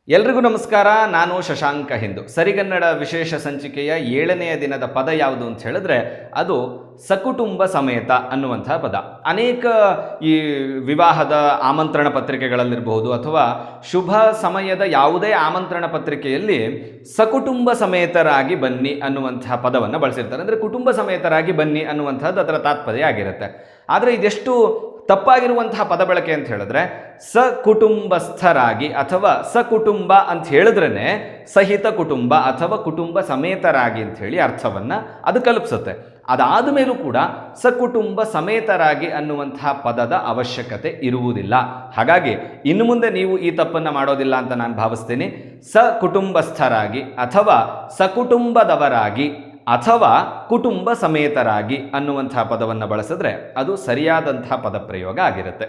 ಎಲ್ರಿಗೂ ನಮಸ್ಕಾರ. ನಾನು ಶಶಾಂಕ ಹಿಂದೂ. ಸರಿಗನ್ನಡ ವಿಶೇಷ ಸಂಚಿಕೆಯ 7ನೆಯ ದಿನದ ಪದ ಯಾವುದು ಅಂತ ಹೇಳಿದ್ರೆ ಅದು ಸಕುಟುಂಬ ಸಮೇತ ಅನ್ನುವಂಥ ಪದ. ಅನೇಕ ಈ ವಿವಾಹದ ಆಮಂತ್ರಣ ಪತ್ರಿಕೆಗಳಲ್ಲಿರಬಹುದು ಅಥವಾ ಶುಭ ಸಮಯದ ಯಾವುದೇ ಆಮಂತ್ರಣ ಪತ್ರಿಕೆಯಲ್ಲಿ ಸಕುಟುಂಬ ಸಮೇತರಾಗಿ ಬನ್ನಿ ಅನ್ನುವಂಥ ಪದವನ್ನು ಬಳಸಿರ್ತಾರೆ. ಅಂದರೆ ಕುಟುಂಬ ಸಮೇತರಾಗಿ ಬನ್ನಿ ಅನ್ನುವಂಥದ್ದು ಅದರ ತಾತ್ಪರ್ಯ ಆಗಿರುತ್ತೆ. ಆದರೆ ಇದೆಷ್ಟು ತಪ್ಪಾಗಿರುವಂತಹ ಪದ ಬಳಕೆ ಅಂತ ಹೇಳಿದ್ರೆ ಸಕುಟುಂಬಸ್ಥರಾಗಿ ಅಥವಾ ಸಕುಟುಂಬ ಅಂತ ಹೇಳಿದ್ರೇ ಸಹಿತ ಕುಟುಂಬ ಅಥವಾ ಕುಟುಂಬ ಸಮೇತರಾಗಿ ಅಂತ ಹೇಳಿ ಅರ್ಥವನ್ನು ಅದು ಕಲ್ಪಿಸುತ್ತೆ. ಅದಾದ ಮೇಲೂ ಕೂಡ ಸಕುಟುಂಬ ಸಮೇತರಾಗಿ ಅನ್ನುವಂತಹ ಪದದ ಅವಶ್ಯಕತೆ ಇರುವುದಿಲ್ಲ. ಹಾಗಾಗಿ ಇನ್ನು ಮುಂದೆ ನೀವು ಈ ತಪ್ಪನ್ನು ಮಾಡೋದಿಲ್ಲ ಅಂತ ನಾನು ಭಾವಿಸ್ತೀನಿ. ಸಕುಟುಂಬಸ್ಥರಾಗಿ ಅಥವಾ ಸಕುಟುಂಬದವರಾಗಿ ಅಥವಾ ಕುಟುಂಬ ಸಮೇತರಾಗಿ ಅನ್ನುವಂಥ ಪದವನ್ನು ಬಳಸಿದ್ರೆ ಅದು ಸರಿಯಾದಂಥ ಪದಪ್ರಯೋಗ ಆಗಿರುತ್ತೆ.